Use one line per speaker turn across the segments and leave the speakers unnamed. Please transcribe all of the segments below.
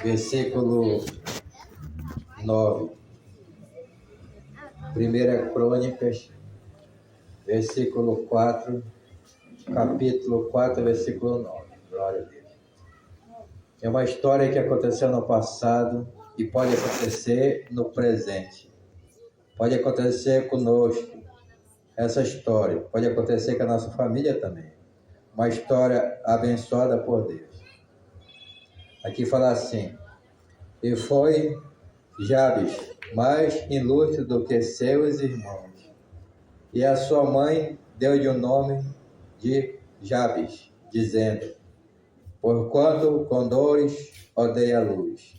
versículo 9. Primeira Crônicas, versículo 4, capítulo 4, versículo 9. Glória a Deus. É uma história que aconteceu no passado e pode acontecer no presente. Pode acontecer conosco, essa história. Pode acontecer com a nossa família também. Uma história abençoada por Deus. Aqui fala assim: e foi Jabes mais ilustre do que seus irmãos, e a sua mãe deu-lhe o nome de Jabes, dizendo: porquanto com dores odeia a luz.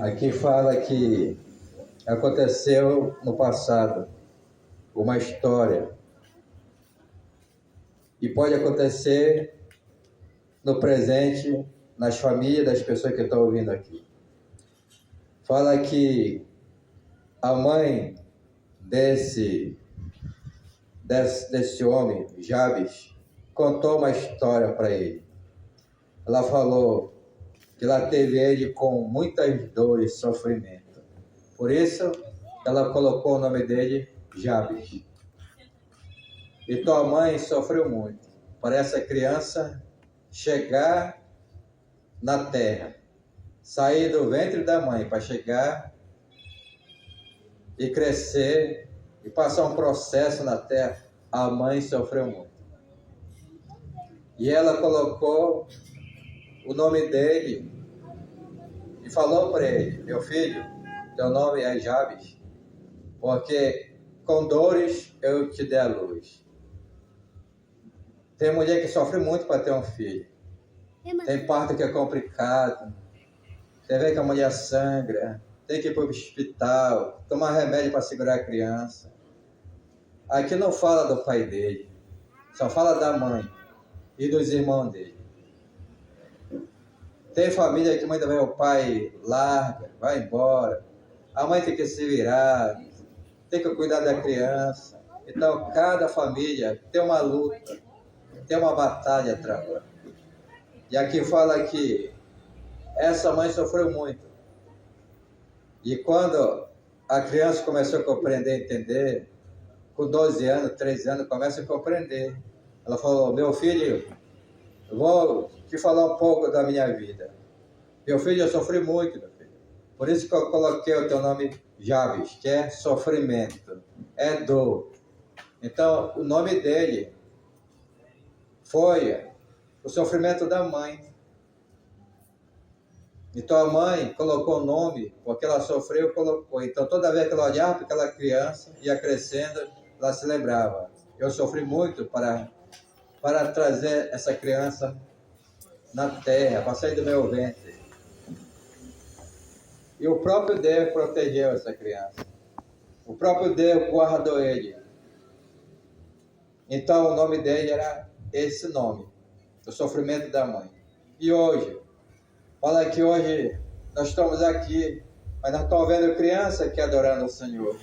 Aqui fala que aconteceu no passado uma história e pode acontecer no presente, nas famílias das pessoas que estão ouvindo aqui. Fala que a mãe desse homem, Jabes, contou uma história para ele. Ela falou que ela teve ele com muitas dores e sofrimento. Por isso, ela colocou o nome dele Jabes. E tua mãe sofreu muito para essa criança chegar na terra, sair do ventre da mãe para chegar e crescer e passar um processo na terra. A mãe sofreu muito. E ela colocou o nome dele e falou para ele: meu filho, teu nome é Jabes, porque com dores eu te dei a luz. Tem mulher que sofre muito para ter um filho. Tem parto que é complicado. Você vê que a mulher sangra, tem que ir para o hospital, tomar remédio para segurar a criança. Aqui não fala do pai dele, só fala da mãe e dos irmãos dele. Tem família que muitas vezes o pai larga, vai embora. A mãe tem que se virar, tem que cuidar da criança. Então, cada família tem uma luta, tem uma batalha travada. E aqui fala que essa mãe sofreu muito. E quando a criança começou a compreender, entender, com 12 anos, 13 anos, começa a compreender. Ela falou: meu filho, eu vou te falar um pouco da minha vida. Meu filho, eu sofri muito, meu filho. Por isso que eu coloquei o teu nome Jabes, que é sofrimento, é dor. Então, o nome dele foi o sofrimento da mãe. Então a mãe colocou o nome, porque ela sofreu, colocou. Então toda vez que ela olhava para aquela criança, ia crescendo, ela se lembrava: eu sofri muito para trazer essa criança na terra, para sair do meu ventre. E o próprio Deus protegeu essa criança. O próprio Deus guardou ele. Então o nome dele era esse nome, o sofrimento da mãe. E hoje, fala que hoje nós estamos aqui, mas nós estamos vendo criança que adorando o Senhor.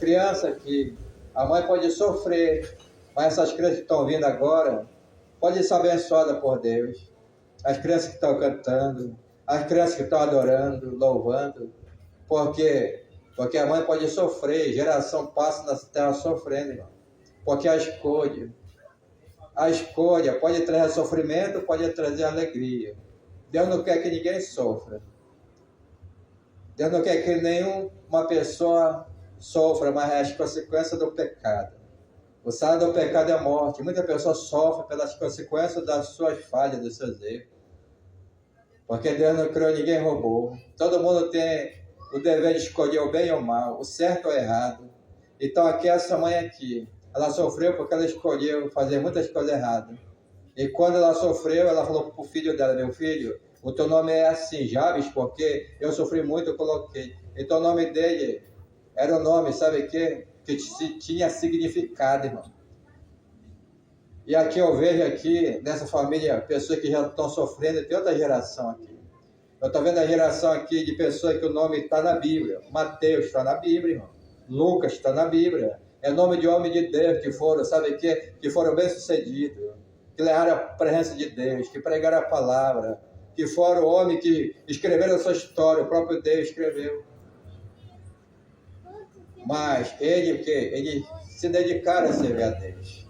Criança que a mãe pode sofrer, mas essas crianças que estão vindo agora podem ser abençoadas por Deus. As crianças que estão cantando, as crianças que estão adorando, louvando. Porque a mãe pode sofrer, geração passa na terra sofrendo, irmão. Porque a escolha pode trazer sofrimento, pode trazer alegria. Deus não quer que ninguém sofra. Deus não quer que nenhuma pessoa sofra, mas é as consequências do pecado. O salário do pecado é a morte. Muita pessoa sofre pelas consequências das suas falhas, dos seus erros. Porque Deus não criou ninguém robô. Todo mundo tem o dever de escolher o bem ou o mal, o certo ou o errado. Então aqui essa mãe aqui, ela sofreu porque ela escolheu fazer muitas coisas erradas. E quando ela sofreu, ela falou para o filho dela: meu filho, o teu nome é assim, Jabes, porque eu sofri muito, eu coloquei. Então o nome dele era um nome, sabe o quê? Que tinha significado, irmão. E aqui eu vejo aqui, nessa família, pessoas que já estão sofrendo, tem outra geração aqui. Eu estou vendo a geração aqui de pessoas que o nome está na Bíblia. Mateus está na Bíblia, irmão. Lucas está na Bíblia. É nome de homem de Deus que foram, sabe o quê? Que foram bem-sucedidos, que levaram a presença de Deus, que pregaram a palavra, que foram homens que escreveram a sua história, o próprio Deus escreveu. Mas ele se dedicaram a servir a Deus.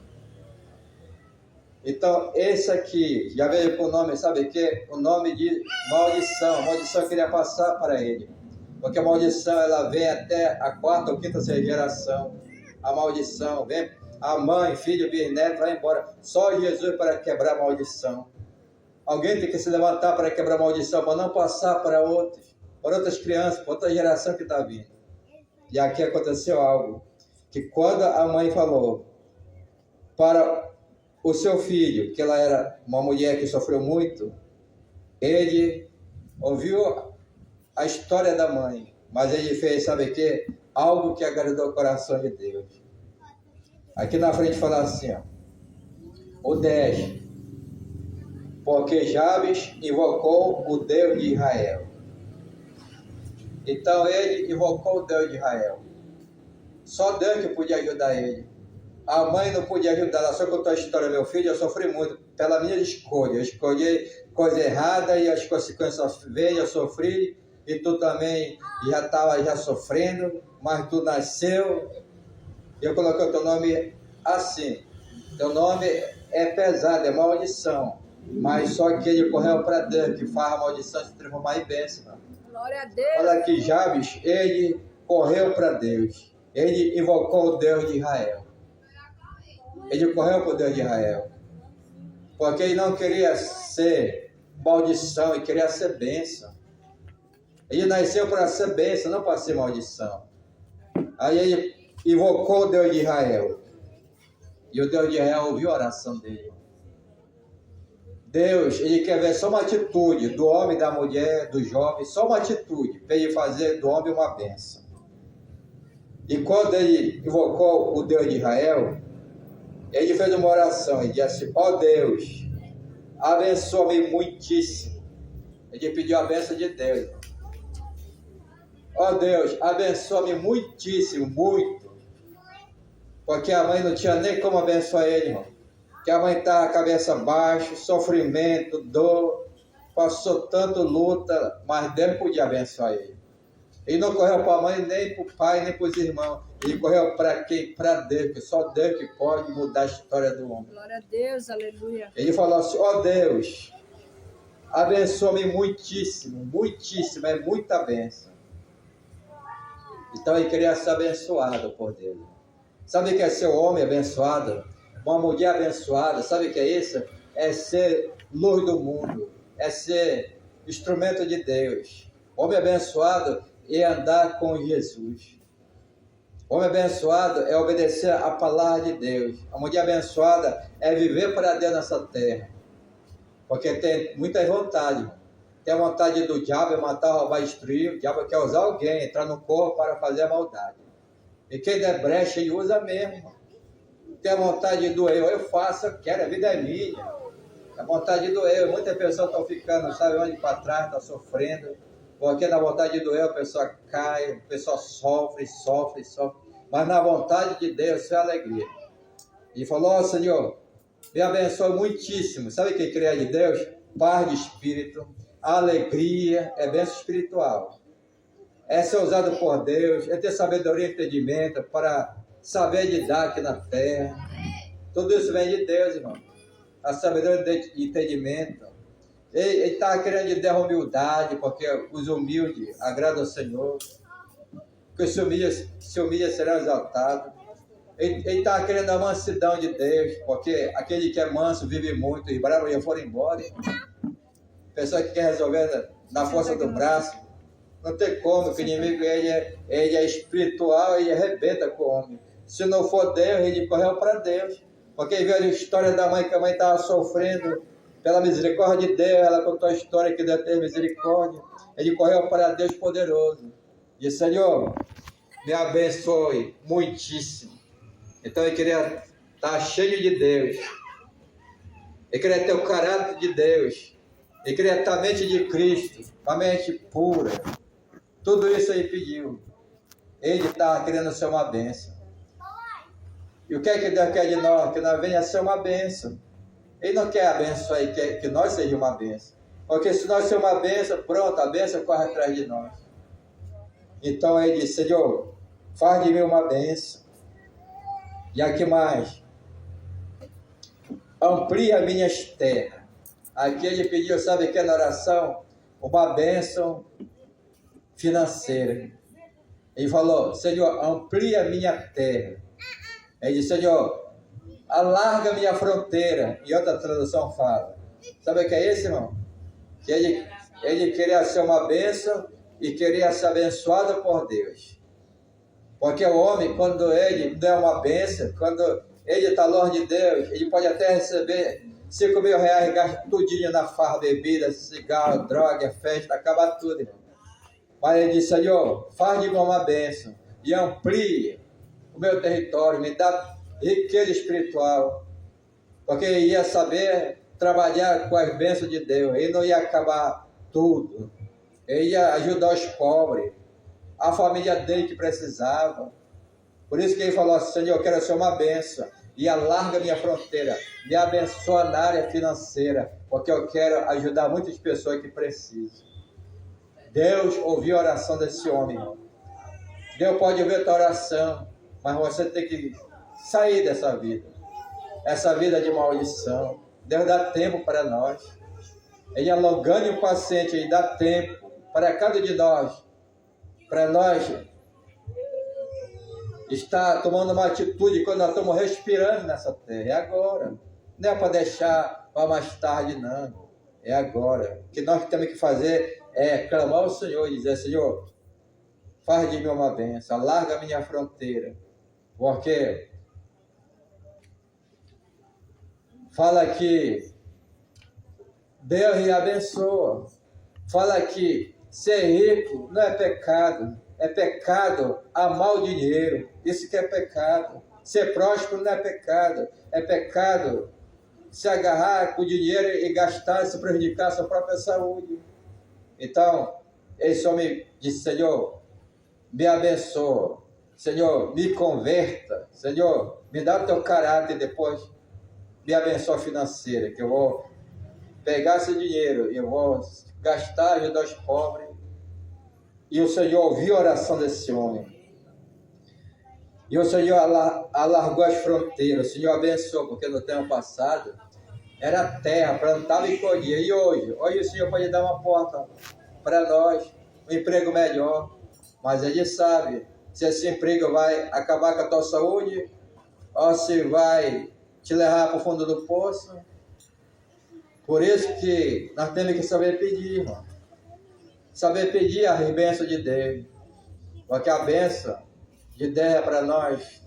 Então, esse aqui já veio com o nome, sabe o quê? O nome de maldição. A maldição queria passar para ele. Porque a maldição, ela vem até a 4ª ou 5ª geração. A maldição vem, a mãe, filho, bisneto, vai embora. Só Jesus para quebrar a maldição. Alguém tem que se levantar para quebrar a maldição, para não passar para outras crianças, para outra geração que está vindo. E aqui aconteceu algo, que quando a mãe falou para o seu filho, que ela era uma mulher que sofreu muito, ele ouviu a história da mãe, mas ele fez, sabe o quê? Algo que agradou o coração de Deus. Aqui na frente fala assim, ó, o 10, porque Jabes invocou o Deus de Israel. Então ele invocou o Deus de Israel. Só Deus que podia ajudar ele. A mãe não podia ajudar. Ela só contou a história, meu filho, eu sofri muito pela minha escolha. Eu escolhi coisa errada e as consequências veio, eu sofri. E tu também já estava sofrendo, mas tu nasceu. Eu coloquei o teu nome assim. Teu nome é pesado, é maldição. Mas só que ele correu para Deus, que faz a maldição se transformar em bênção.
Glória a Deus.
Olha aqui, Jabes, ele correu para Deus. Ele invocou o Deus de Israel. Ele correu para o Deus de Israel. Porque ele não queria ser maldição, ele queria ser bênção. Ele nasceu para ser bênção, não para ser maldição. Aí ele invocou o Deus de Israel. E o Deus de Israel ouviu a oração dele. Deus, ele quer ver só uma atitude do homem, da mulher, do jovem, só uma atitude, para ele fazer do homem uma bênção. E quando ele invocou o Deus de Israel, ele fez uma oração, ele disse assim, ó Deus, abençoa-me muitíssimo. Ele pediu a bênção de Deus. Ó Deus, abençoa-me muitíssimo, muito. Porque a mãe não tinha nem como abençoar ele, irmão. Que a mãe estava a cabeça baixa, sofrimento, dor, passou tanto luta, mas Deus podia abençoar ele. Ele não correu para a mãe, nem para o pai, nem para os irmãos. Ele correu para quem? Para Deus, porque só Deus que pode mudar a história do homem.
Glória a Deus, aleluia.
Ele falou assim, ó Deus, abençoa-me muitíssimo, muitíssimo, é muita bênção. Então ele queria ser abençoado por Deus. Sabe o que é ser um homem abençoado? Uma mulher abençoada, sabe o que é isso? É ser luz do mundo, é ser instrumento de Deus. Homem abençoado é andar com Jesus. Homem abençoado é obedecer a palavra de Deus. A mulher abençoada é viver para Deus nessa terra. Porque tem muitas vontades. Tem a vontade do diabo, é matar, roubar, destruir. O diabo quer usar alguém, entrar no corpo para fazer a maldade. E quem der brecha, ele usa mesmo. Tem a vontade do eu faço, eu quero, a vida é minha. A vontade do eu, muitas pessoas estão ficando, sabe onde para trás, estão sofrendo. Porque na vontade do eu a pessoa cai, a pessoa sofre. Mas na vontade de Deus é alegria. E falou, ó Senhor, me abençoe muitíssimo. Sabe o que queria de Deus? Paz de espírito, alegria, é bênção espiritual. É ser usado por Deus, é ter sabedoria e entendimento para saber lidar aqui na terra. Tudo isso vem de Deus, irmão. A sabedoria e entendimento. Ele está querendo de dar humildade, porque os humildes agradam ao Senhor. Porque se humilha será exaltado. Ele está querendo a mansidão de Deus, porque aquele que é manso vive muito, e bravo já foram embora. Pessoa que quer resolver na força do braço, não tem como, porque o inimigo ele é espiritual, ele arrebenta com o homem. Se não for Deus, ele correu para Deus. Porque ele viu a história da mãe, que a mãe estava sofrendo pela misericórdia de Deus, ela contou a história que Deus teve misericórdia. Ele correu para Deus poderoso. Disse, Senhor, me abençoe muitíssimo. Então ele queria estar cheio de Deus. Ele queria ter o caráter de Deus. Ele queria ter a mente de Cristo, a mente pura. Tudo isso ele pediu. Ele estava querendo ser uma bênção. E o que é que Deus quer de nós? Que nós venha a ser uma bênção. Ele não quer a bênção aí, quer que nós sejamos uma bênção. Porque se nós somos uma bênção, pronto, a bênção corre atrás de nós. Então ele disse, Senhor, faz de mim uma bênção. E aqui mais, amplia minhas terras. Aqui ele pediu, sabe o que na oração? Uma bênção financeira. Ele falou, Senhor, amplia minha terra. Ele disse, Senhor, alarga minha fronteira. E outra tradução fala, sabe o que é isso, irmão? Que ele queria ser uma bênção e queria ser abençoado por Deus. Porque o homem, quando ele der uma bênção, quando ele está longe de Deus, ele pode até receber 5 mil reais e gastar tudinho na farra, bebida, cigarro, droga, festa, acaba tudo, irmão. Mas ele disse, Senhor, faz de mim uma bênção e amplie o meu território, me dá riqueza espiritual. Porque ele ia saber trabalhar com as bênçãos de Deus, ele não ia acabar tudo. Ele ia ajudar os pobres, a família dele que precisava. Por isso que ele falou assim, Senhor, eu quero ser uma bênção e alarga minha fronteira, me abençoa na área financeira, porque eu quero ajudar muitas pessoas que precisam. Deus ouviu a oração desse homem, irmão. Deus pode ouvir a tua oração, mas você tem que sair dessa vida, essa vida de maldição. Deus dá tempo para nós. Ele é longânimo e paciente, ele dá tempo para cada um de nós, para nós estar tomando uma atitude quando nós estamos respirando nessa terra. É agora. Não é para deixar para mais tarde, não. É agora. O que nós temos que fazer é clamar ao Senhor e dizer, Senhor, faz de mim uma bênção, alarga a minha fronteira. Porque fala que Deus lhe abençoa. Fala que ser rico não é pecado. É pecado amar o dinheiro. Isso que é pecado. Ser próspero não é pecado. É pecado se agarrar com o dinheiro e gastar, se prejudicar a sua própria saúde. Então, esse homem disse, Senhor, me abençoa. Senhor, me converta. Senhor, me dá o teu caráter depois. Me abençoa financeira, que eu vou pegar esse dinheiro e eu vou gastar, ajudar os pobres. E o Senhor ouviu a oração desse homem. E o Senhor alargou as fronteiras. O Senhor abençoou, porque no tempo passado era terra, plantava e colhia. E hoje o Senhor pode dar uma porta para nós, um emprego melhor. Mas Ele sabe se esse emprego vai acabar com a tua saúde ou se vai te levar para o fundo do poço. Por isso que nós temos que saber pedir, irmão. Saber pedir a bênção de Deus. Porque a bênção de Deus é para nós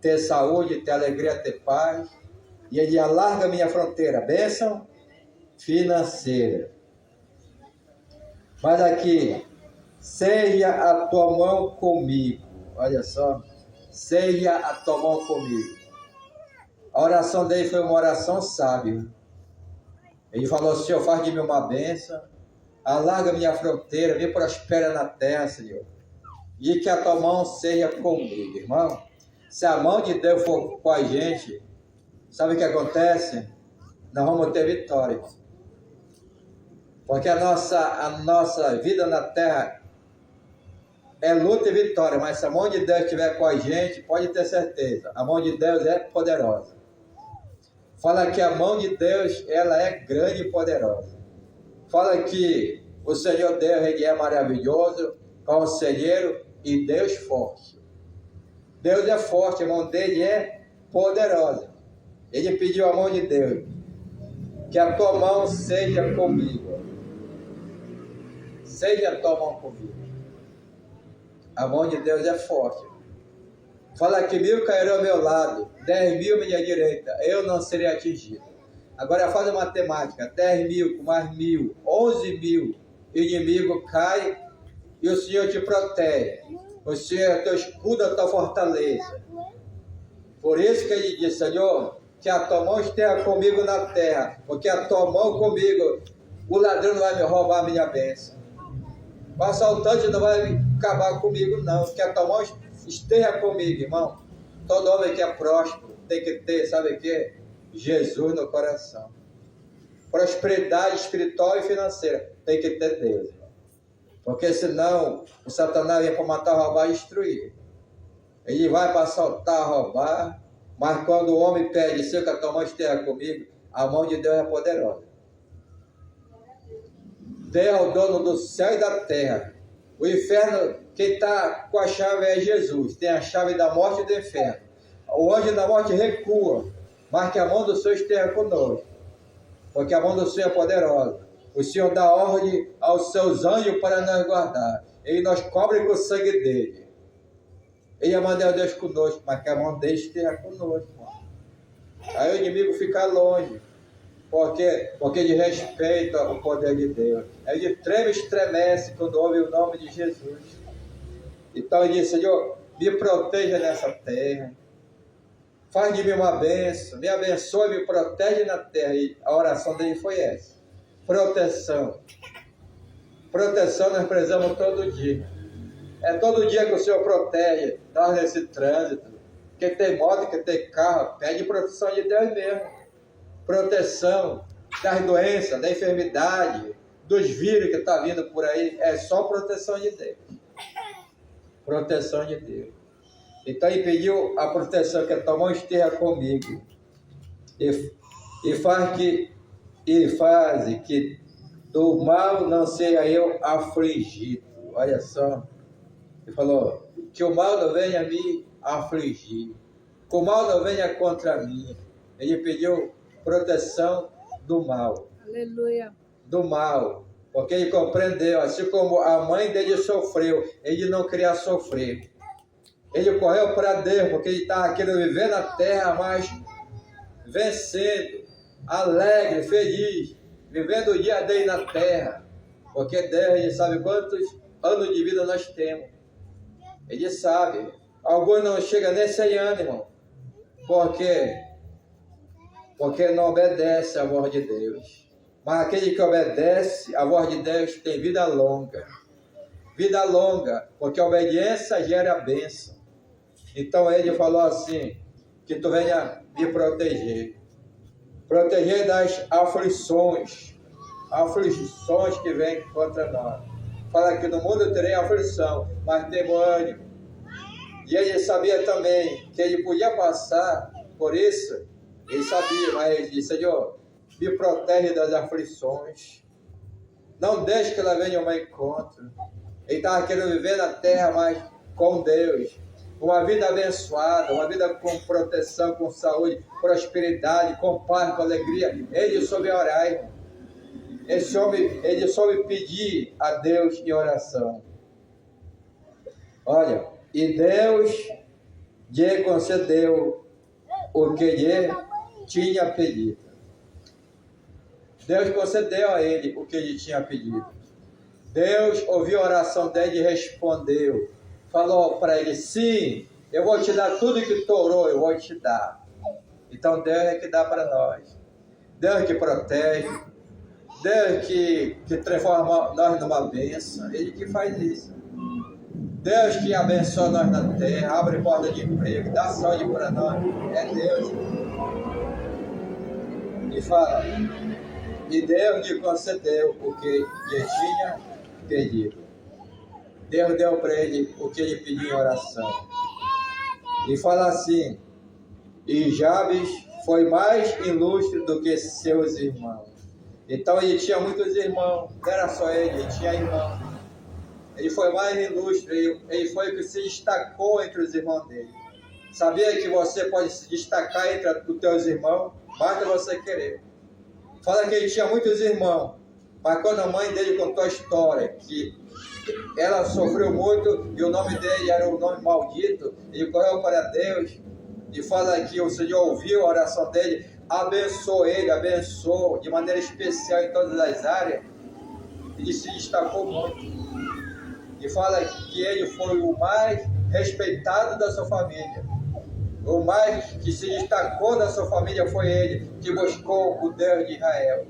ter saúde, ter alegria, ter paz. E Ele alarga a minha fronteira. Bênção financeira. Mas aqui, seja a tua mão comigo. Olha só. Seja a tua mão comigo. A oração dele foi uma oração sábia. Ele falou, Senhor, faz de mim uma bênção, alarga minha fronteira, me prospera na terra, Senhor. E que a tua mão seja comigo, irmão. Se a mão de Deus for com a gente, sabe o que acontece? Nós vamos ter vitória. Porque a nossa vida na terra é luta e vitória, mas se a mão de Deus estiver com a gente, pode ter certeza, a mão de Deus é poderosa. Fala que a mão de Deus, ela é grande e poderosa. Fala que o Senhor Deus, Ele é maravilhoso, conselheiro e Deus forte. Deus é forte, a mão dele é poderosa. Ele pediu a mão de Deus, que a tua mão seja comigo. Seja a tua mão comigo. A mão de Deus é forte. Fala que 1000 cairão ao meu lado, 10.000 à minha direita, eu não serei atingido. Agora faz a matemática, 10.000 com mais 1.000, 11.000, o inimigo cai e o Senhor te protege. O Senhor é teu escudo, a tua fortaleza. Por isso que ele diz, Senhor, que a tua mão esteja comigo na terra, porque a tua mão comigo, o ladrão não vai me roubar a minha bênção. O assaltante não vai acabar comigo, não, que a tua mão esteja comigo, irmão. Todo homem que é próspero, tem que ter, sabe o quê? Jesus no coração. Prosperidade espiritual e financeira, tem que ter Deus. Porque senão o Satanás vem para matar, roubar e destruir. Ele vai para assaltar, roubar, mas quando o homem pede, se que a tua mão esteja comigo, a mão de Deus é poderosa. Deus é o dono do céu e da terra. O inferno, quem está com a chave é Jesus. Tem a chave da morte e do inferno. O anjo da morte recua, mas que a mão do Senhor esteja conosco. Porque a mão do Senhor é poderosa. O Senhor dá ordem aos seus anjos para nos guardar. Ele nos cobre com o sangue dele. Ele é mandar Deus conosco, mas que a mão dele esteja conosco. Aí o inimigo fica longe. Porque ele respeita o poder de Deus. Ele treme e estremece quando ouve o nome de Jesus. Então ele diz: Senhor, me proteja nessa terra. Faz de mim uma bênção. Me abençoe e me protege na terra. E a oração dele foi essa. Proteção. Proteção nós precisamos todo dia. É todo dia que o Senhor protege nós nesse trânsito. Quem tem moto, quem tem carro, pede proteção de Deus mesmo. Proteção das doenças, da enfermidade, dos vírus que estão vindo por aí. É só proteção de Deus. Proteção de Deus. Então ele pediu a proteção, que a tua mão esteja comigo. E faz que do mal não seja eu afligido. Olha só. Ele falou, que o mal não venha me afligir. Que o mal não venha contra mim. Ele pediu proteção do mal.
Aleluia.
Do mal. Porque ele compreendeu, assim como a mãe dele sofreu, ele não queria sofrer. Ele correu para Deus, porque ele estava querendo viver na terra, mas vencendo, alegre, feliz, vivendo o dia dele na terra. Porque Deus, ele sabe quantos anos de vida nós temos. Ele sabe. Alguns não chegam nem 100 anos, irmão. Porque não obedece à voz de Deus. Mas aquele que obedece à voz de Deus tem vida longa. Vida longa, porque a obediência gera a bênção. Então ele falou assim, que tu venha me proteger. Proteger das aflições que vêm contra nós. Fala que no mundo terei aflição, mas tem ânimo. E ele sabia também que ele podia passar por isso. Ele sabia, mas ele disse, Senhor, me protege das aflições. Não deixe que ela venha ao meu encontro. Ele estava querendo viver na terra, mas com Deus. Uma vida abençoada, uma vida com proteção, com saúde, prosperidade, com paz, com alegria. Ele soube orar, irmão. Ele soube pedir a Deus em oração. Olha, e Deus lhe concedeu o que lhe tinha pedido. Deus concedeu a ele o que ele tinha pedido. Deus ouviu a oração dele e respondeu. Falou para ele, sim, eu vou te dar tudo que tu orou, eu vou te dar. Então Deus é que dá para nós. Deus que protege. Deus que transforma nós numa bênção. Ele que faz isso. Deus que abençoa nós na terra, abre porta de emprego, dá saúde para nós. É Deus. E fala, e Deus lhe concedeu o que lhe tinha pedido. Deus deu para ele o que ele pediu em oração. E fala assim, e Jabes foi mais ilustre do que seus irmãos. Então ele tinha muitos irmãos, não era só ele tinha irmãos. Ele foi mais ilustre, ele foi o que se destacou entre os irmãos dele. Sabia que você pode se destacar entre os teus irmãos, basta você querer. Fala que ele tinha muitos irmãos, mas quando a mãe dele contou a história, que ela sofreu muito e o nome dele era um nome maldito, ele correu para Deus e fala que o Senhor ouviu a oração dele, abençoou ele, abençoou de maneira especial em todas as áreas. Ele se destacou muito. E fala que ele foi o mais respeitado da sua família. O mais que se destacou da sua família foi ele, que buscou o Deus de Israel.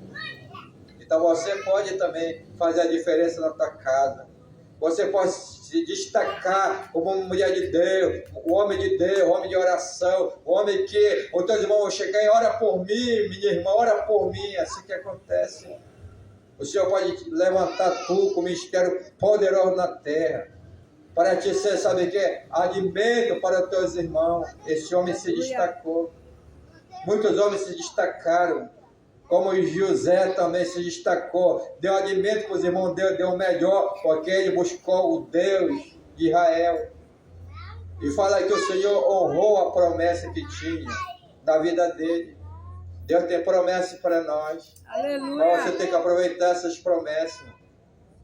Então você pode também fazer a diferença na tua casa. Você pode se destacar como uma mulher de Deus, um homem de Deus, um homem de oração, um homem que os teus irmãos vão chegar e ora por mim, minha irmã, ora por mim, assim que acontece. O Senhor pode levantar tu com um ministério poderoso na terra, para te ser, sabe o que? Alimento para os teus irmãos. Esse homem se destacou. Muitos homens se destacaram, como José também se destacou, deu alimento para os irmãos, deu o melhor, porque ele buscou o Deus de Israel. E fala que o Senhor honrou a promessa que tinha da vida dele. Deus tem promessa para nós.
Aleluia.
Mas você tem que aproveitar essas promessas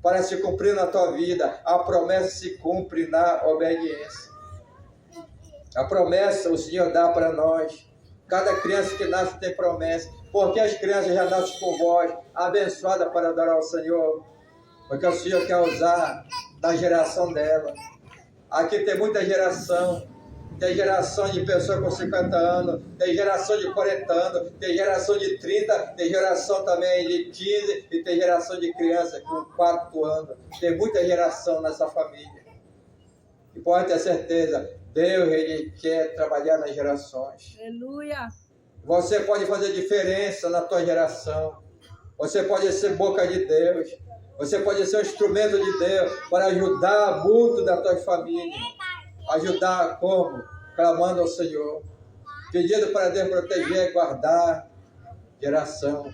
para se cumprir na tua vida. A promessa se cumpre na obediência. A promessa o Senhor dá para nós. Cada criança que nasce tem promessa. Porque as crianças já nascem com voz abençoada para adorar o Senhor. Porque o Senhor quer usar da geração dela. Aqui tem muita geração. Tem geração de pessoas com 50 anos, tem geração de 40 anos, tem geração de 30, tem geração também de 15 e tem geração de criança com 4 anos. Tem muita geração nessa família. E pode ter certeza, Deus ele quer trabalhar nas gerações.
Aleluia.
Você pode fazer diferença na tua geração. Você pode ser boca de Deus. Você pode ser um instrumento de Deus para ajudar muito da tua família. Ajudar como? Clamando ao Senhor. Pedindo para Deus proteger e guardar geração.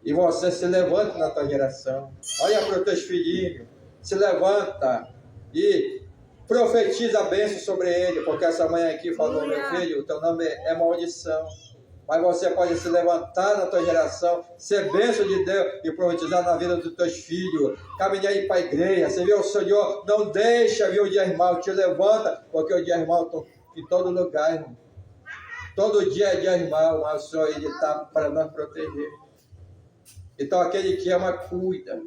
E você se levanta na tua geração. Olha para os teus filhinhos. Se levanta e profetiza a bênção sobre ele. Porque essa mãe aqui falou, meu filho, o teu nome é maldição. Mas você pode se levantar na tua geração, ser bênção de Deus e profetizar na vida dos teus filhos. Caminhar aí para a igreja. Você viu o Senhor? Não deixa vir o dia mal. Te levanta, porque o dia mal está em todo lugar, irmão. Todo dia é dia mal, mas o Senhor ele está para nos proteger. Então aquele que ama, cuida.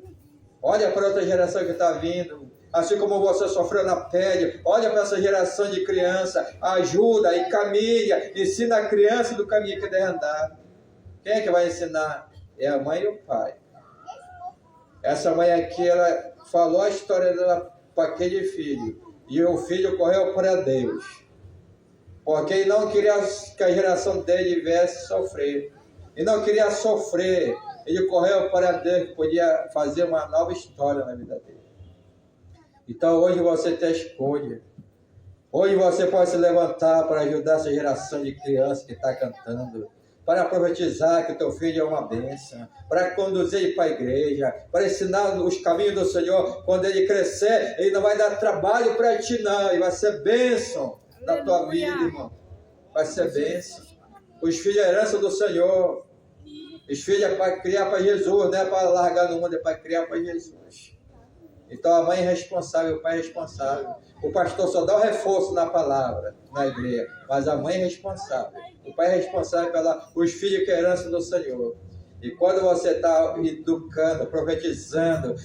Olha para outra geração que está vindo. Assim como você sofreu na pele, olha para essa geração de criança, ajuda e caminha, ensina a criança do caminho que deve andar. Quem é que vai ensinar? É a mãe e o pai. Essa mãe aqui, ela falou a história dela para aquele filho, e o filho correu para Deus, porque ele não queria que a geração dele viesse sofrer, e não queria sofrer, ele correu para Deus, que podia fazer uma nova história na vida dele. Então hoje você tem a escolha. Hoje você pode se levantar para ajudar essa geração de crianças que está cantando, para profetizar que o teu filho é uma bênção, para conduzir ele para a igreja, para ensinar os caminhos do Senhor. Quando ele crescer, ele não vai dar trabalho para ti não, ele vai ser bênção na tua vida, irmão. Vai ser bênção. Os filhos é herança do Senhor. Os filhos é para criar para Jesus, não é para largar no mundo, é para criar para Jesus. Então a mãe é responsável, o pai é responsável. O pastor só dá o reforço na palavra, na igreja, mas a mãe é responsável. O pai é responsável pelos filhos que é herança do Senhor. E quando você está educando, profetizando,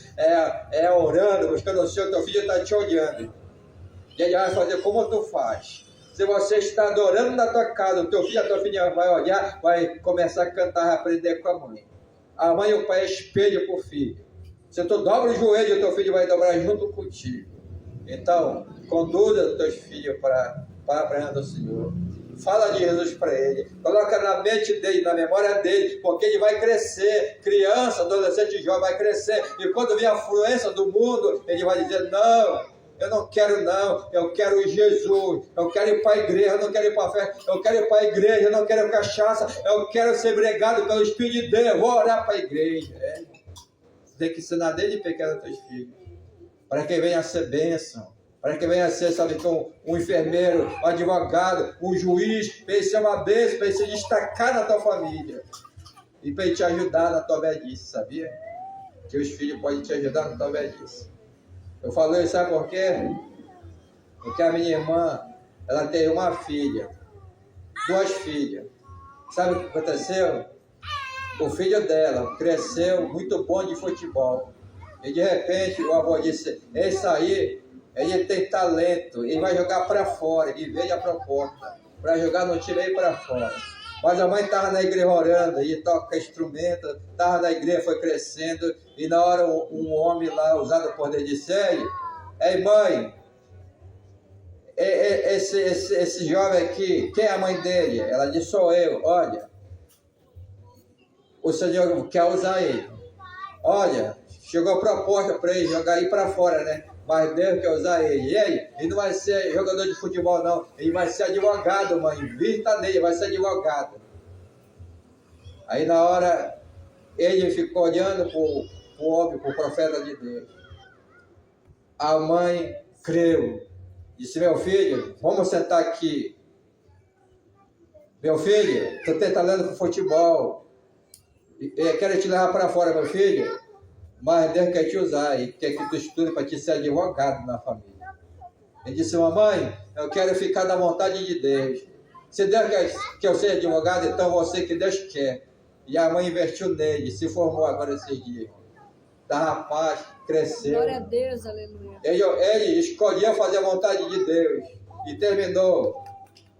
orando, buscando o Senhor, teu filho está te olhando. E ele vai fazer como tu faz. Se você está adorando na tua casa, o teu filho, a tua filha vai olhar, vai começar a cantar, vai aprender com a mãe. A mãe e o pai é espelho para o filho. Se tu dobra o joelho, o teu filho vai dobrar junto contigo. Então, conduza os teus filhos para a presença do Senhor. Fala de Jesus para ele. Coloca na mente dele, na memória dele, porque ele vai crescer. Criança, adolescente, jovem, vai crescer. E quando vier a influência do mundo, ele vai dizer, não, eu não quero não, eu quero Jesus, eu quero ir para a igreja, eu não quero ir para a festa, eu quero ir para a igreja, eu não quero cachaça, eu quero ser bregado pelo Espírito de Deus, eu vou orar para a igreja. Tem que ensinar desde pequeno aos teus filhos, para que venha a ser bênção, para que venha a ser, sabe, um enfermeiro, um advogado, um juiz, para ele ser uma bênção, para ele se destacar na tua família, e para ele te ajudar na tua velhice, sabia? Que os filhos podem te ajudar na tua velhice. Eu falei, sabe por quê? Porque a minha irmã, ela tem uma filha, 2 filhas. Sabe o que aconteceu? O filho dela cresceu muito bom de futebol. E de repente o avô disse, esse aí, ele tem talento, ele vai jogar para fora. Ele veio a proposta para jogar no time aí para fora. Mas a mãe estava na igreja orando e toca instrumento, estava na igreja, foi crescendo, e na hora um homem lá, usado por Deus, disse: ei mãe, esse jovem aqui, quem é a mãe dele? Ela disse: sou eu. Olha, o Senhor quer usar ele. Olha, chegou a proposta para ele jogar ele para fora, né? Mas Deus quer usar ele. E aí, ele não vai ser jogador de futebol, não. Ele vai ser advogado, mãe. Invista nele, vai ser advogado. Aí na hora, ele ficou olhando para o homem, para o profeta de Deus. A mãe creu. Disse: meu filho, vamos sentar aqui. Meu filho, tu tem talento para futebol. Eu quero te levar para fora, meu filho. Mas Deus quer te usar e quer que tu estude para te ser advogado na família. Ele disse: mamãe, eu quero ficar na vontade de Deus. Se Deus quer que eu seja advogado, então você que Deus quer. E a mãe investiu nele, se formou agora esses dias. Da rapaz, cresceu.
Glória a Deus, aleluia.
Ele escolheu fazer a vontade de Deus e terminou.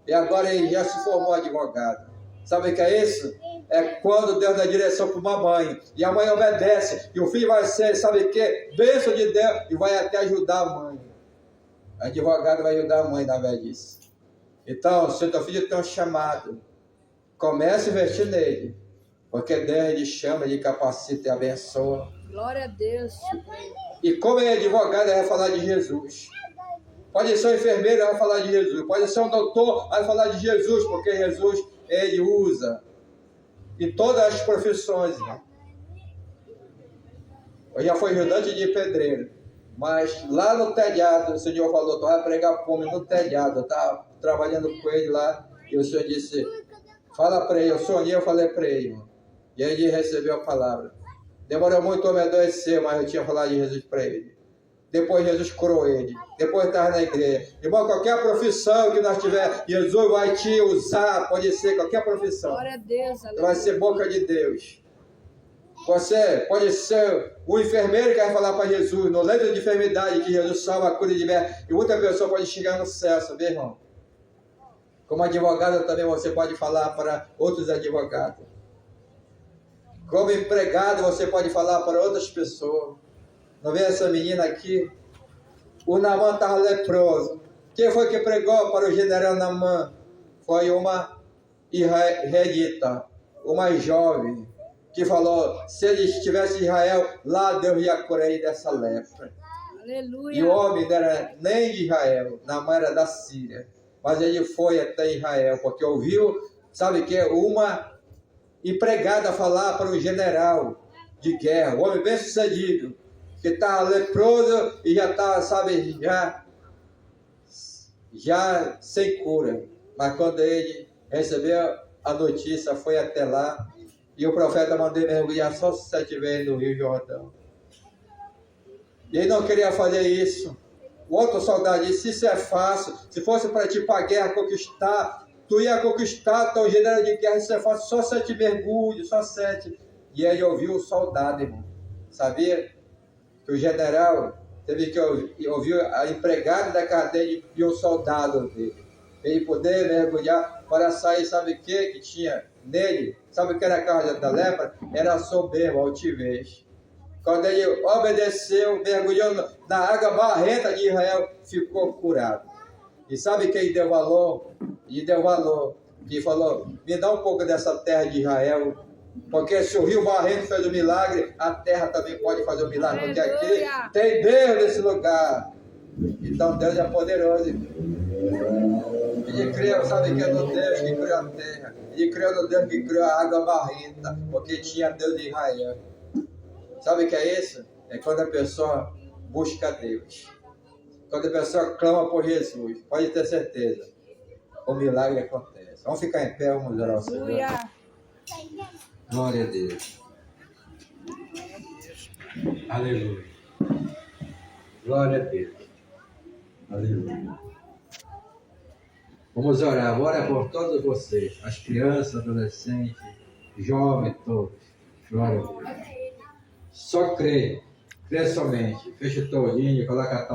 E agora ele já se formou advogado. Sabe o que é isso? É quando Deus dá direção para uma mãe e a mãe obedece, e o filho vai ser, sabe o que? Bênção de Deus, e vai até ajudar a mãe. O advogado vai ajudar a mãe na velhice. Então, se o teu filho tem um chamado, comece a investir nele, porque Deus ele chama, ele capacita e abençoa.
Glória a Deus.
E como ele é advogado, ele vai falar de Jesus. Pode ser um enfermeiro, ele vai falar de Jesus. Pode ser um doutor, vai falar de Jesus, porque Jesus, ele usa em todas as profissões. Né? Eu já fui ajudante de pedreiro, mas lá no telhado, o Senhor falou: tu vai pregar fome no telhado. Eu estava trabalhando com ele lá, e o Senhor disse: fala para ele. Eu sonhei, eu falei para ele. E aí ele recebeu a palavra. Demorou muito a me adoecer, mas eu tinha falado de Jesus para ele. Depois Jesus curou ele. Depois estava na igreja. Irmão, qualquer profissão que nós tiver, Jesus vai te usar. Pode ser qualquer profissão.
Glória a Deus,
Você vai ser boca de Deus. Você pode ser o enfermeiro que vai falar para Jesus, no leito de enfermidade, que Jesus salva, cura e libera. E outra pessoa pode chegar no céu, sabe, irmão? Como advogado também você pode falar para outros advogados. Como empregado você pode falar para outras pessoas. Não vê essa menina aqui? O Naamã estava leproso. Quem foi que pregou para o general Naamã? Foi uma israelita, uma jovem, que falou: se ele estivesse em Israel, lá Deus ia curar ele dessa lepra.
Aleluia.
E o homem não era nem de Israel, Naamã era da Síria. Mas ele foi até Israel, porque ouviu, sabe que uma empregada falar para o general de guerra, o homem bem sucedido, que estava leproso e já estava, sabe, já sem cura. Mas quando ele recebeu a notícia, foi até lá, e o profeta mandou mergulhar só 7 vezes no Rio Jordão. E ele não queria fazer isso. O outro soldado disse: isso é fácil, se fosse para ti para a guerra conquistar, tu ia conquistar, então o general de guerra, isso é fácil, só 7 mergulhos, só 7. E ele ouviu o soldado, irmão. Sabia que o general teve que ouvir a empregada da cadeia e o soldado dele. Ele poder mergulhar para sair, sabe o que tinha nele? Sabe o que era a causa da lepra? Era a soberba, a altivez. Quando ele obedeceu, mergulhou na água barrenta de Israel, ficou curado. E sabe quem deu valor? E deu valor. E falou: me dá um pouco dessa terra de Israel. Porque se o rio barrento fez o milagre, a terra também pode fazer o milagre. Porque aqui tem Deus nesse lugar. Então Deus é poderoso. Ele criou, sabe que é no Deus que criou a terra. Ele criou no Deus que criou a água barrenta. Porque tinha Deus de Israel. Sabe o que é isso? É quando a pessoa busca Deus. Quando a pessoa clama por Jesus. Pode ter certeza. O milagre acontece. Vamos ficar em pé, vamos orar ao Senhor. Glória a Deus. Aleluia. Glória a Deus. Aleluia. Vamos orar. Ora por todos vocês. As crianças, adolescentes, jovens, todos. Glória a Deus. Só crê. Crê somente. Fecha o teu olhinho, coloca a tua